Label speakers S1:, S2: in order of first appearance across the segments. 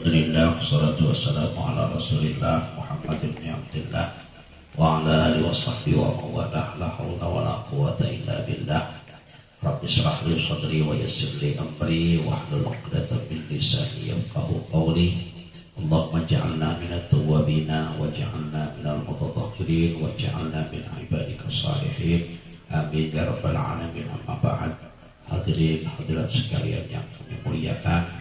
S1: Alhamdulillah, wassalatu wassalamu ala rasulillah Muhammad ibn Abdillah wa ala alihi wa sahbihi wa mawalah, la hawla wa la quwata illa billah. Rabbi shrah li sadri wa yassir li amri wahlul 'uqdatam min lisani yafqahu qawli. Allahumma ja'alna minat tawwabina wa ja'alna minal mutatahhirin wa ja'alna min ibadika salihin. Amin ya rabbal alamin. Amma ba'd. Hadirin hadirat sekalian yang kami muliakan,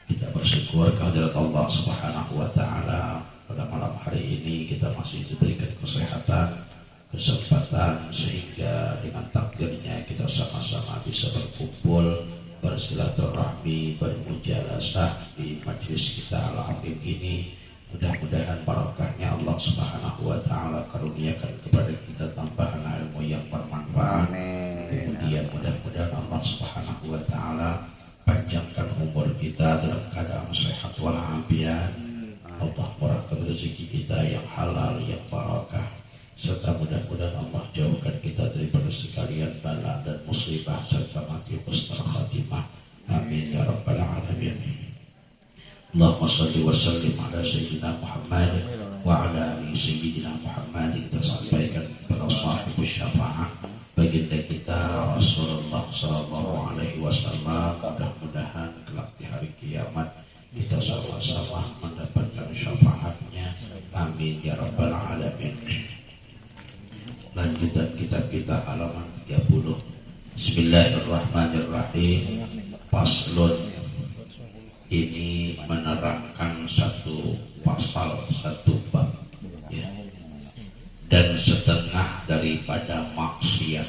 S1: kita bersyukur kehadirat Allah Subhanahu wa taala pada malam hari ini kita masih diberikan kesehatan, kesempatan sehingga dengan takdirnya kita sama-sama bisa berkumpul, bersilaturahmi, bermujalasah di majlis kita al-alim ini. Mudah-mudahan barakahnya Allah Subhanahu wa taala karuniakan kepada kita tambahan ilmu yang bermanfaat. Kemudian mudah-mudahan Allah Subhanahu wa taala panjangkan umur kita dalam keadaan sehat walafiat. Allah murahkan rezeki kita yang halal, yang barakah, serta mudah-mudahan Allah jauhkan kita daripada sekalian bala dan musibah serta mati husnul khatimah. Amin ya rabbal alamin. Allahumma shalli wa sallim ala sayyidina Muhammad wa ala ali sayyidina Muhammad. Kita sampaikan kepada sahibus syafaah baginda kita Rasulullah sallallahu alaihi wasallam. Mudah-mudahan kelak di hari kiamat kita sama-sama mendapatkan syafaatnya. Amin ya rabbal alamin. Lanjutan kitab kita halaman 30. Bismillahirrahmanirrahim. Paslun. Ini menerangkan satu pasal, satu bab, ya. Dan setengah daripada maksiat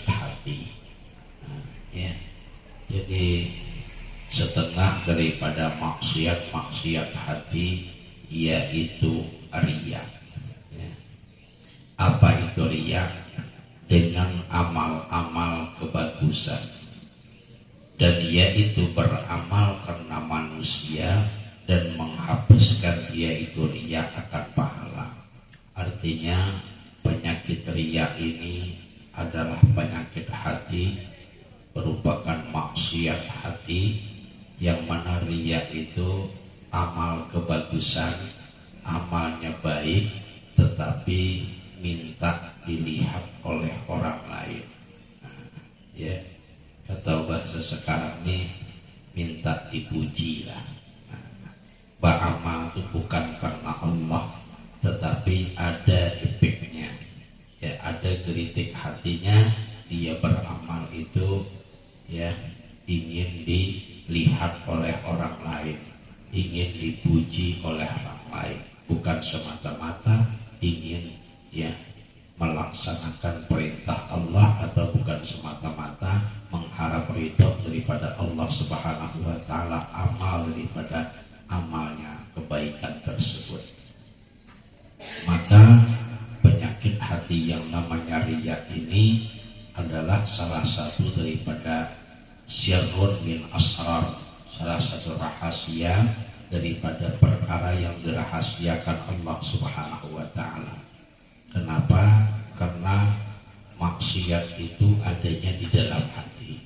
S1: hati, ya. Jadi setengah daripada maksiat hati yaitu riya, ya. Apa itu riya? Dengan amal-amal kebagusan, dan yaitu beramal karena manusia dan menghapuskan yaitu riya akan pahala. Artinya penyakit riya ini adalah penyakit hati, merupakan maksiat hati, yang mana riya itu amal kebagusan, amalnya baik, tetapi minta dilihat oleh orang lain. Ya, atau bahasa sekarang ini minta dipuji lah. Beramal itu bukan karena Allah, tetapi ada efeknya, ya, ada geritik hatinya. Dia beramal itu, ya, ingin dilihat oleh orang lain, ingin dipuji oleh orang lain, bukan semata-mata ingin, ya, melaksanakan perintah Allah, atau bukan semata-mata mengharap ridho daripada Allah Subhanahu wa taala amal daripada amalnya kebaikan tersebut. Maka penyakit hati yang namanya riya ini adalah salah satu daripada syarrun min asrar, salah satu rahasia daripada perkara yang dirahasiakan Allah Subhanahu wa taala. Kenapa? Karena maksiat itu adanya di dalam hati.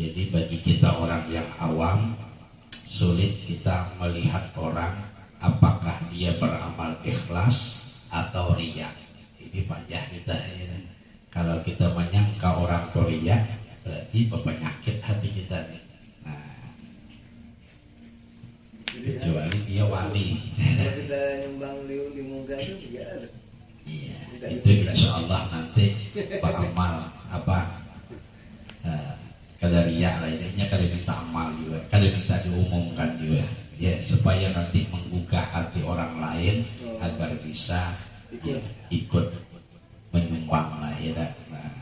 S1: Jadi bagi kita orang yang awam, sulit kita melihat orang apakah dia beramal ikhlas atau riya. Ini panjang kita, ya. Kalau kita menyangka orang itu riya, berarti penyakit hati kita nih. Nah, kecuali dia wali.
S2: Kalau kita nyumbang liur di muka itu ya ada.
S1: Iya, itu insya Allah nanti beramal apa kada riya lainnya, kada minta amal juga, kada minta diumumkan juga, ya, supaya nanti menggugah hati orang lain agar bisa, ya, ikut menyumbang lah, ya. Nah,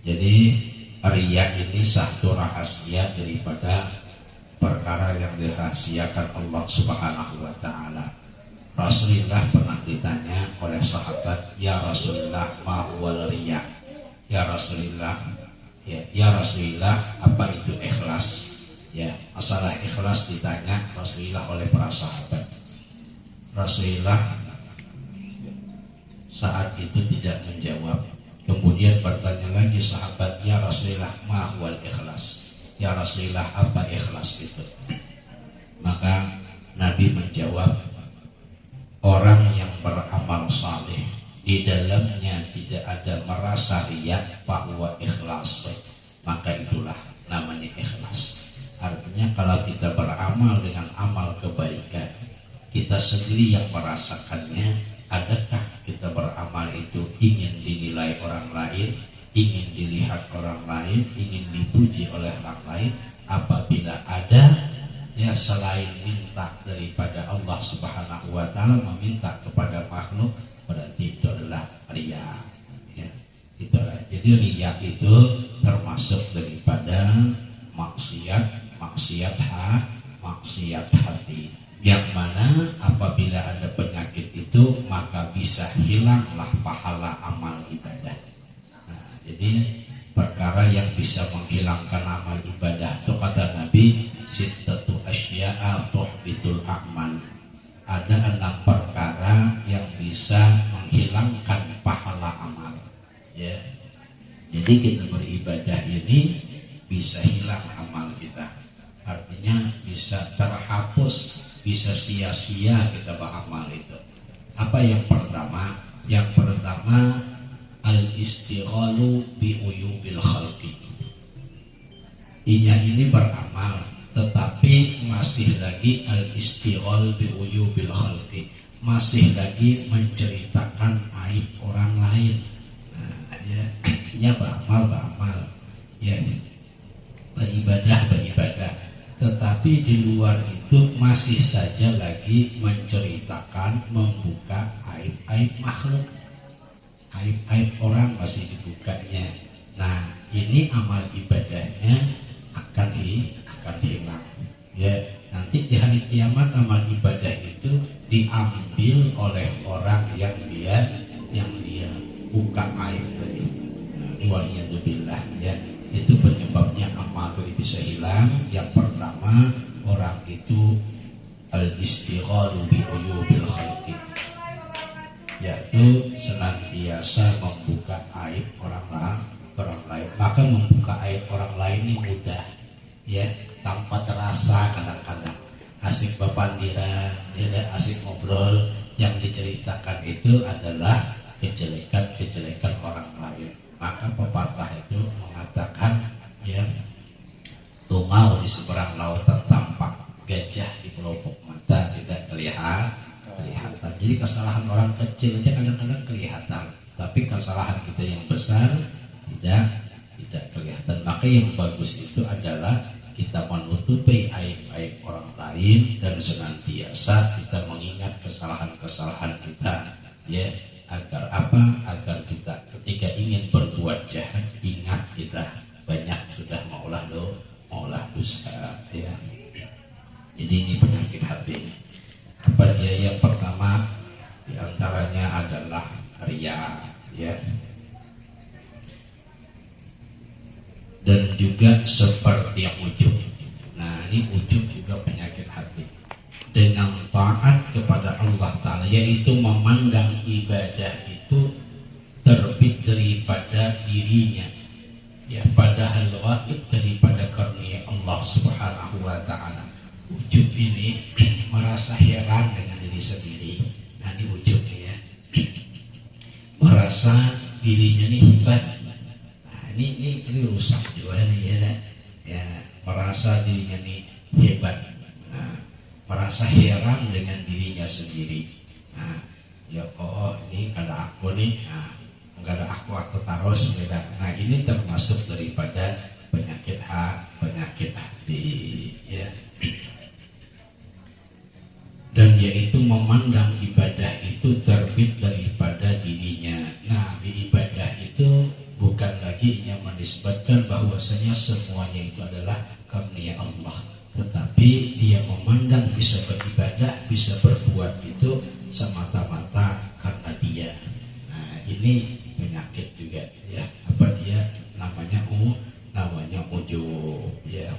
S1: jadi riya ini satu rahasia daripada perkara yang dirahasiakan Allah Subhanahu wa taala. Rasulullah pernah ditanya oleh sahabat, "Ya Rasulullah, ma huwal riya?" Ya Rasulullah, ya Rasulullah, apa itu ikhlas? Ya, masalah ikhlas ditanya Rasulullah oleh para sahabat. Rasulullah saat itu tidak menjawab. Kemudian bertanya lagi sahabat, "Ya Rasulullah, ma huwal ikhlas?" Ya Rasulullah, apa ikhlas itu? Maka di dalamnya tidak ada merasa riya bahwa ikhlas, maka itulah namanya ikhlas. Artinya kalau kita beramal dengan amal kebaikan, kita sendiri yang merasakannya. Adakah kita beramal itu ingin dinilai orang lain, ingin dilihat orang lain, ingin dipuji oleh orang lain? Apabila ada, ya selain minta daripada Allah Subhanahu wa Ta'ala, meminta kepada makhluk, berarti itu adalah riya. Ya, itulah. Jadi riya itu termasuk daripada maksiat hati, yang mana apabila ada penyakit itu maka bisa hilanglah pahala amal ibadah. Nah, jadi perkara yang bisa menghilangkan amal ibadah itu kata Nabi, sittatu asya'a tuhbitul a'mal. Ada 6 perkara yang bisa menghilangkan pahala amal. Ya. Jadi kita beribadah ini bisa hilang amal kita. Artinya bisa terhapus, bisa sia-sia kita beramal itu. Apa yang pertama? Yang pertama, al-istighalu bi uyubil khalqi. Ini beramal, tetapi masih lagi al-istighal bi uyubil khalqi, masih lagi menceritakan aib orang lain. Nah, ya beramal, ya beribadah, tetapi di luar itu masih saja lagi menceritakan, membuka aib-aib makhluk, aib-aib orang masih dibukanya. Nah, ini amal ibadahnya akan hilang. Ya, nanti di hari kiamat amal ibadah itu diambil oleh orang yang dia buka aib tadi. Waliyadzubillah, ya. Itu penyebabnya amal itu bisa hilang. Yang pertama, orang itu al-istighalu bi uyubil khalqi, yaitu senantiasa membuka aib orang lain. Maka membuka aib orang lain ini mudah, ya, tanpa terasa. Kadang-kadang asik bapandiran, ya, asik ngobrol, yang diceritakan itu adalah kejelekan orang lain. Maka pepatah itu mengatakan, ya, tungau di seberang lautan tampak, gajah di pelupuk mata tidak kelihatan. Jadi kesalahan orang kecil aja kadang-kadang kelihatan, tapi kesalahan kita yang besar tidak kelihatan. Maka yang bagus itu adalah kita menutupi aib-aib orang lain dan senantiasa kita mengingat kesalahan-kesalahan kita, ya. Agar apa? Agar kita ketika ingin berbuat jahat, ingat kita banyak sudah maulah dosa, ya. Jadi ini penyakit hati. Apa dia? Yang pertama diantaranya adalah riya, ya. Dan juga seperti yang ujub. Nah, ini ujub juga penyakit hati. Dengan taat kepada Allah Ta'ala, yaitu memandang ibadah itu terbit daripada dirinya, ya, padahal wajib daripada karunia Allah Subhanahu wa Ta'ala. Ujub ini merasa heran dengan diri sendiri. Nah, ini ujub, ya, merasa dirinya ini hebat. Nah, ini rusak juga nih, ya, merasa dirinya ini hebat. Nah, merasa heran dengan dirinya sendiri. Nah, ya, ini ada aku nih, nah, enggak ada aku taruh beda. Nah, ini termasuk daripada penyakit hati, ya. Dan yaitu memandang ibadah itu terbit daripada dirinya. Nah, di ibadah itu bukan lagi yang menisbatkan bahwasanya semuanya itu adalah karunia Allah, tetapi dia memandang bisa beribadah, bisa berbuat itu semata-mata karena dia. Nah, ini penyakit juga, ya. Apa dia? Namanya ujub, ya.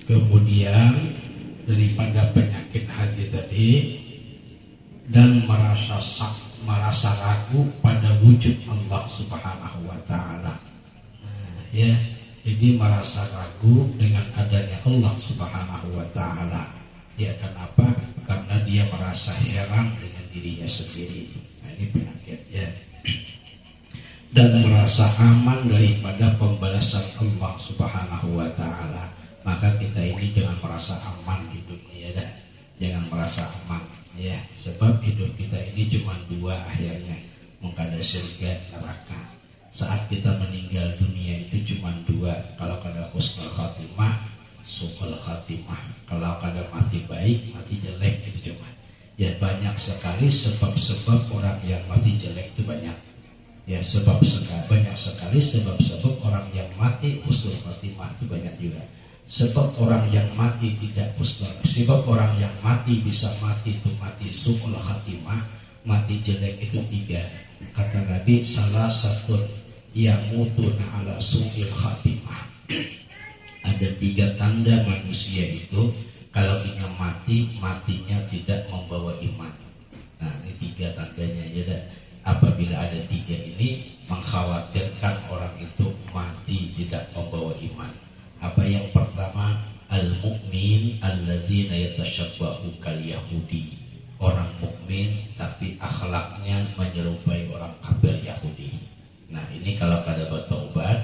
S1: Kemudian daripada penyakit hati tadi, dan merasa ragu pada wujud Allah Subhanahu wa Ta'ala. Nah, ya, ini merasa ragu dengan adanya Allah Subhanahu wa taala. Ya, kenapa? Karena dia merasa heran dengan dirinya sendiri. Nah, ini penyakit ya. Dan merasa aman daripada pembalasan Allah Subhanahu wa taala. Maka kita ini jangan merasa aman hidupnya ya, jangan merasa aman ya, sebab hidup kita ini cuma dua akhirnya, mengkada surga neraka. Saat kita meninggal dunia itu cuma dua, kalau kada husnul khatimah, su'ul khatimah. Kalau kada mati baik, mati jelek itu cuma. Ya banyak sekali sebab-sebab orang yang mati jelek itu banyak. Ya banyak sekali sebab-sebab orang yang mati husnul khatimah itu banyak juga. Sebab orang yang mati tidak husnul, sebab orang yang mati bisa mati itu mati su'ul khatimah, mati jelek itu tiga. Kata Nabi, salah satu yang mutuna ala su'il khatimah. Ada tiga tanda manusia itu kalau dia mati, matinya tidak membawa iman. Nah ini tiga tandanya ya. Apabila ada tiga ini, mengkhawatirkan orang itu mati tidak membawa iman. Apa yang pertama? Al-mu'min alladzina yatashabbahu kal yahudi. Orang mukmin tapi akhlaknya menyerupai orang kafir Yahudi. Nah ini kalau kada bertaubat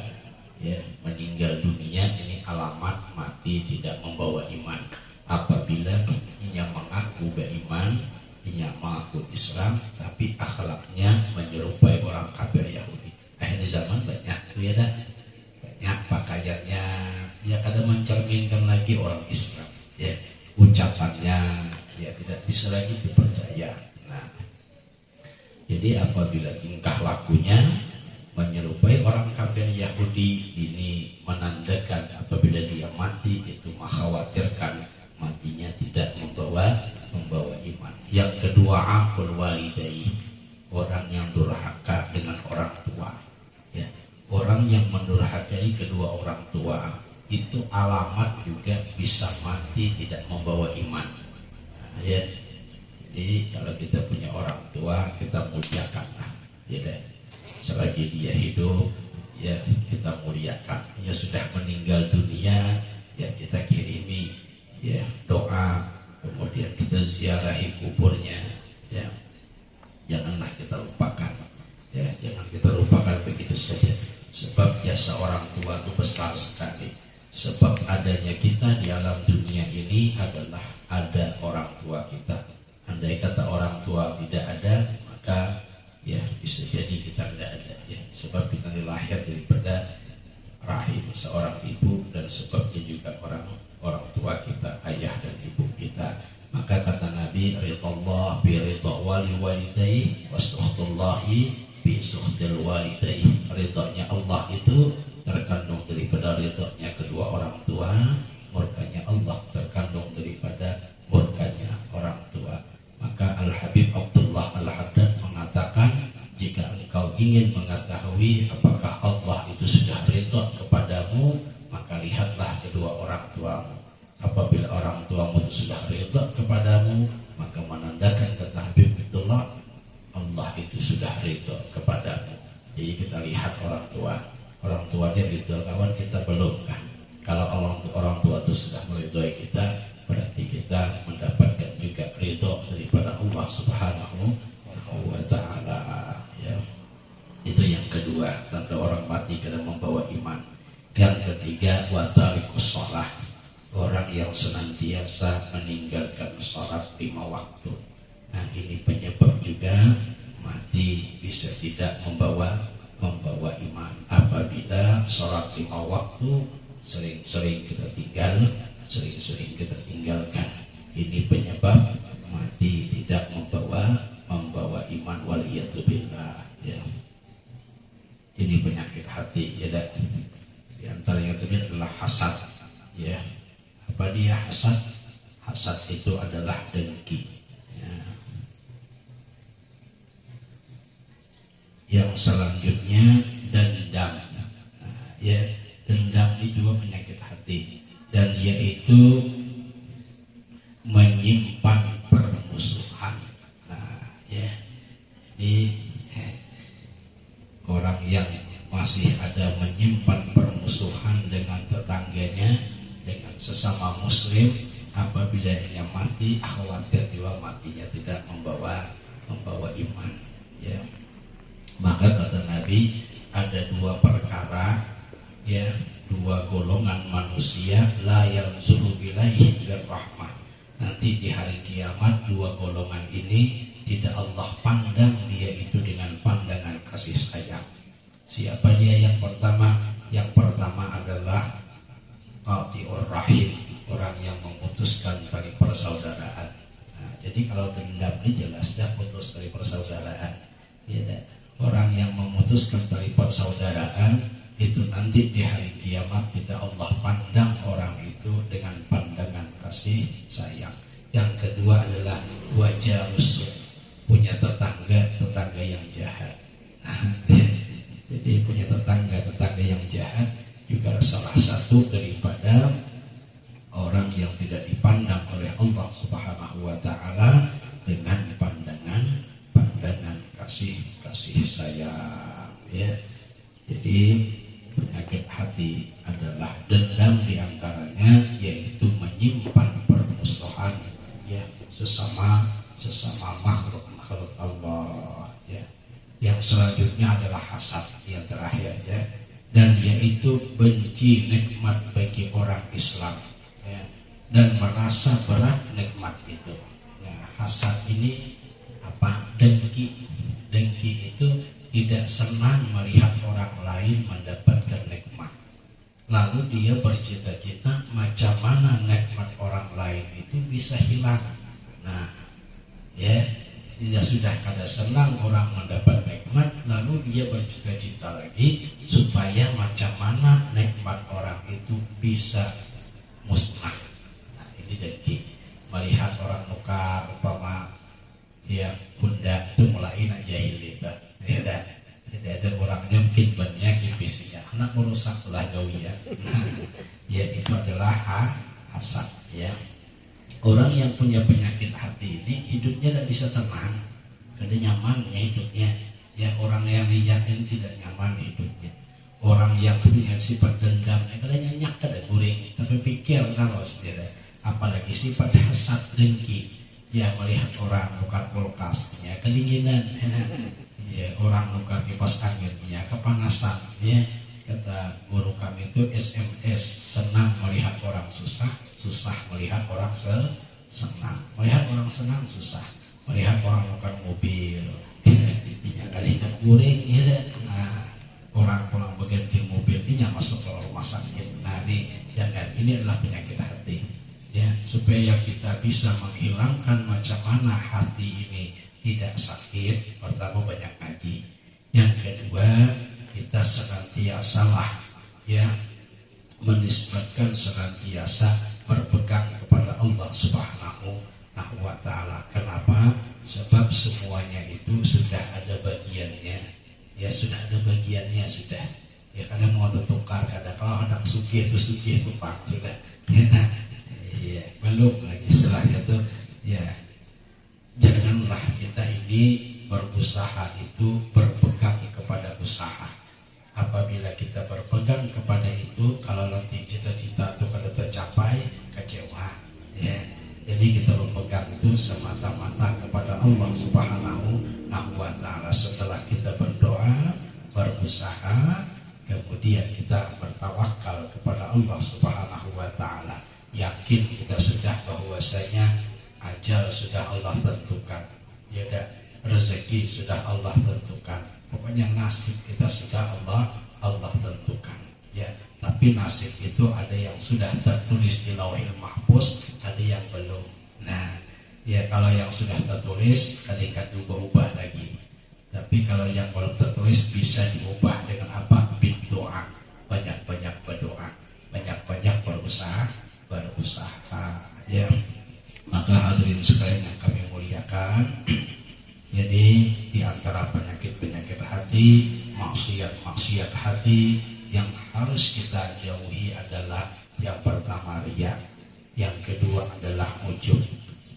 S1: ya, meninggal dunia, ini alamat mati tidak membawa iman. Apabila ia mengaku beriman, ia mengaku Islam, tapi akhlaknya menyerupai orang kafir Yahudi. Akhir zaman banyak ya dah. Banyak pakaiannya ya kadang mencerminkan lagi orang Islam ya, ucapannya ya tidak bisa lagi dipercaya. Nah jadi apabila tingkah lakunya menyerupai orang kafir Yahudi, ini menandakan apabila dia mati itu mengkhawatirkan matinya tidak membawa iman. Yang kedua, aqul walidayhi, orang yang durhaka dengan orang tua ya. Orang yang mendurhakai kedua orang tua itu alamat juga bisa mati tidak membawa iman. Nah, ya. Jadi kalau kita punya orang tua, kita muliakan lah ya deh. Selagi dia hidup ya kita muliakan. Dia sudah meninggal dunia ya kita kirimi ya doa, kemudian kita ziarahi kuburnya ya. Janganlah kita lupakan ya, jangan kita lupakan begitu saja. Sebab jasa orang tua itu besar sekali. Sebab adanya kita di alam dunia ini adalah ada orang tua kita. Andai kata orang tua tidak ada, maka ya bisa jadi kita tidak ada ya. Sebab kita dilahir daripada rahim seorang ibu, dan sebabnya juga orang tua kita, ayah dan ibu kita. Maka kata Nabi, ridallah bi ridha walidayhi wastuhtullahi bi suhtil walidayhi. Ridhonya Allah itu terkandung daripada ridhonya kedua orang tua, murkanya Allah terkandung daripada murkanya orang tua. Maka Al-Habib Abdullah Al-Haddad mengatakan, jika engkau ingin mengetahui apakah Allah itu sudah ridho kepadamu, maka lihatlah kedua orang tuamu. Apabila orang tuamu itu sudah ridho kepadamu, maka menandakan kata Habib Abdullah, Allah itu sudah ridho kepadamu. Jadi kita lihat orang tua dia ridho, kawan kita belum kan? Kalau orang tua itu sudah meridhoi kita, berarti kita mendapatkan juga ridho daripada Allah Subhanahu wa taala ya. Itu yang kedua, tanda orang mati karena membawa iman. Yang ketiga, wa tarikus shalah, orang yang senantiasa meninggalkan salat 5 waktu. Nah ini penyebab juga mati bisa tidak membawa iman. Apabila salat 5 waktu sering-sering kita tinggalkan, ini penyebab mati tidak membawa iman, waliyatubillah ya. Ini penyakit hati ya. Di antara yang terakhir adalah hasad ya. Apa dia hasad? Hasad itu adalah dengki ya. Yang selanjutnya dendam ya. Dendam itu juga penyakit hati, dan yaitu menyimpan permusuhan. Nah ya, ini orang yang masih ada menyimpan permusuhan dengan tetangganya, dengan sesama muslim, apabila ia mati khawatir juga matinya tidak membawa iman, ya. Maka kata Nabi, ada dua perkara, ya, dua golongan manusia la yanzuru ilaihi birrahmah. Nanti di hari kiamat dua golongan ini tidak Allah pandang dia itu dengan pandangan kasih sayang. Siapa dia yang pertama? Yang pertama adalah qati'ur rahim, orang yang memutuskan tali persaudaraan. Nah, jadi kalau dendam ini jelas dah putus tali persaudaraan, ya dah. Orang yang memutuskan tali persaudaraan itu nanti di hari kiamat tidak Allah pandang orang itu dengan pandangan kasih sayang. Yang kedua adalah wajah rusuh, punya tetangga yang jahat. Jadi punya tetangga yang jahat juga salah satu daripada orang yang tidak dipandang oleh Allah Subhanahu wa taala dengan pandangan kasih sayang, ya. Jadi penyakit hati adalah dendam, diantaranya yaitu menyimpan permusuhan, ya, sesama makhluk Allah, ya. Yang selanjutnya adalah hasad, yang terakhir, ya, dan yaitu benci nikmat bagi orang Islam, ya, dan merasa berat nikmat itu. Nah, hasad ini apa? Dengki itu tidak senang melihat orang lain mendapatkan nikmat, lalu dia bercita-cita macam mana nikmat orang lain itu bisa hilang. Nah, ya, dia sudah kada senang orang mendapat nikmat, lalu dia bercita-cita lagi supaya macam mana nikmat orang itu bisa musnah. Nah, ini dengki. Melihat orang nukar umpama ya bunda itu mulai nak jahil itu, ya dah. Tidak ada orangnya mungkin banyak visinya anak merusak selah gawi, ya. Ya itu adalah hasad, ya. Orang yang punya penyakit hati ini hidupnya tidak bisa tenang, kada nyamannya hidupnya, ya. Orang yang lihat ini tidak nyaman hidupnya. Orang yang punya sifat dendam, kada nyanyak, kada guring, tapi pikir kalau sendiri. Apalagi sifat hasad, dengki, ya, melihat orang nukar kulkasnya kedinginan, ya, orang nukar kipas anginnya kepanasan, ya. Kata guru kami itu SMS, senang melihat orang susah melihat orang senang. Melihat orang senang susah, melihat orang nukar mobil ini kali ingat guring, ya. Nah, orang pulang berganti mobil ini masuk ke rumah sakit. Nah, ini adalah penyakit hati, ya. Supaya kita bisa menghilangkan macam mana hati ini tidak sakit, pertama banyak ngaji. Yang kedua, kita senantiasalah, ya, menisbatkan senantiasa berpegang kepada Allah Subhanahu wa taala. Kenapa? Sebab semuanya itu sudah ada bagiannya, ya, sudah ada bagiannya sudah. Ya, kadang mau tertukar, kadang kalau anak sugih itu pak sudah, ya. Ya, belum lagi istilahnya tuh, ya. Janganlah kita ini berusaha itu berpegang kepada usaha. Apabila kita berpegang kepada itu, kalau nanti cita-cita itu kada tercapai, kecewa, ya. Jadi kita berpegang itu semata-mata kepada Allah Subhanahu wa taala. Setelah kita berdoa, berusaha, kemudian kita bertawakal kepada Allah Subhanahu wa taala. Yakin kita sudah bahwasanya ajal sudah Allah tentukan, ya, rezeki sudah Allah tentukan, pokoknya nasib kita sudah Allah tentukan, ya. Tapi nasib itu ada yang sudah tertulis di Lauhil Mahfuz, ada yang belum. Nah, ya, kalau yang sudah tertulis kadang diubah-ubah lagi. Tapi kalau yang belum tertulis bisa diubah dengan apa? Berdoa, banyak-banyak berdoa, banyak-banyak berusaha, ya. Maka hadirin sekalian yang kami muliakan, jadi di antara penyakit-penyakit hati, maksiat hati yang harus kita jauhi adalah yang pertama riya, yang kedua adalah ujub,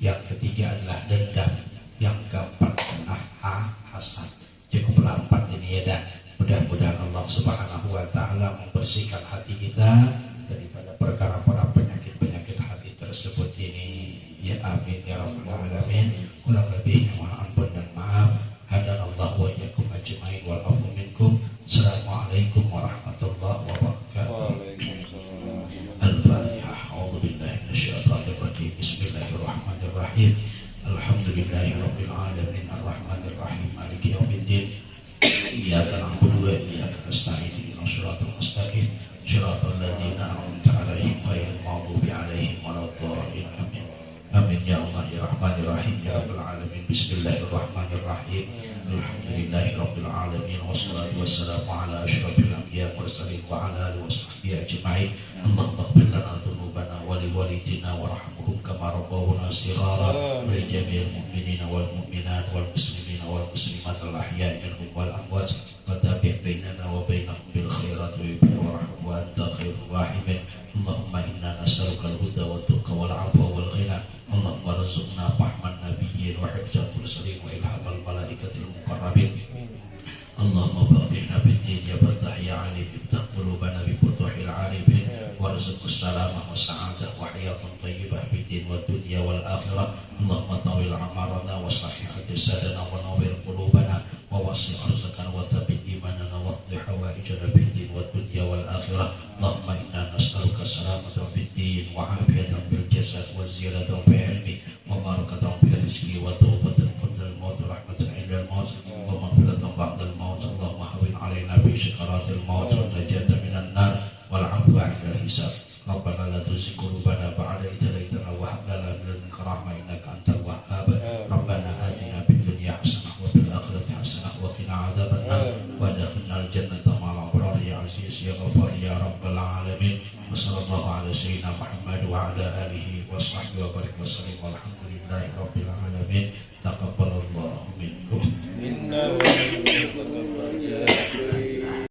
S1: yang ketiga adalah dendam, yang keempat adalah hasad. Cukup 8 ini, ya. Mudah-mudahan Allah Subhanahu wa taala membersihkan hati kita daripada perkara-perkara penyakit-penyakit hati tersebut ini. Ya amin ya rabbal alamin. Kurang lebihnya mohon ampun dan maaf. Hadanallahu wa iyyakum ajmain wal afu minkum. Assalamualaikum warahmatullahi wabarakatuh. Al-Fatihah. A'udzu billahi minasyaitonir rajim. Bismillahirrahmanirrahim. Alhamdulillahirabbil alamin arrahmanir rahim maliki yaumiddin. Iyyaka na'budu wa iyyaka nasta'in ihdinas siratal mustaqim siratal ladzina an'amta 'alaihim ghairil maghdubi 'alaihim waladdallin. Amin. Amin ya Allah ya Rahmanir Rahim ya Rabbal alamin. Bismillahirrahmanirrahim. Alhamdulillahirabbil alamin wassalatu wassalamu ala asyrafil anbiya'i mursalin wa ala alihi washabbihi ajma'in. Allahumma ighfir lana dzunubana wa li walidina warhamhum kama rabbawna shighara wa li jami'il mu'minina wal mu'minat wal muslimina wal muslimat al ahya'i minhum wal amwat wa tabi' bainana wa bainahum bil khairat wa warham wa anta khairur rahimin. Allahumma inna nas'aluka al-huda wa tuqa wal 'afwa wal ghina. Allahumma rzuqna fahman nabiyyin wa hifdzal mursalin wa ilhamal malaikatil muqarrabin. Allahumma faqihna bid-din ya fattah ya alim iftah qulubana bi futuhil 'arifin warzuqna salamah wa sa'adah wa hayatan thayyibah bid-din wa dunya wal akhirah. Allahumma tawil amarana wa sahih jasadana wa nawwir qulubana wa wasi' arzaqana wa thabbit imanana wa qdi hawaijana bid-din wa dunya wal akhirah. Allahumma inna nas'aluka salamatan bid-din wa 'afiyatan bil jasad wa ziyadatan fil ilmi wa barakatan fil rizqi wa tawbatan qabla al-maut wa rahmatan 'inda al-maut wa maghfiratan ba'da al-maut. Allahumma hawwin 'alaina bi sakaratil maut wa najatan minan nar wal 'afwa 'inda al-hisab. Rabbana la tuzigh qulubana ba'da idh hadaytana wa hab lana min ladunka rahmah innaka antal wahhab. Rabbana atina fid dunya hasanah wa fil akhirati hasanah wa qina 'adzabannar wa adkhilnal jannata ma'al abrar ya aziz ya ghafar ya rabbal alamin. Wa sallallahu ala sayyidina Muhammad wa ala alihi wa sahbihi wa barik wa sallim walhamdulillahi rabbil alamin.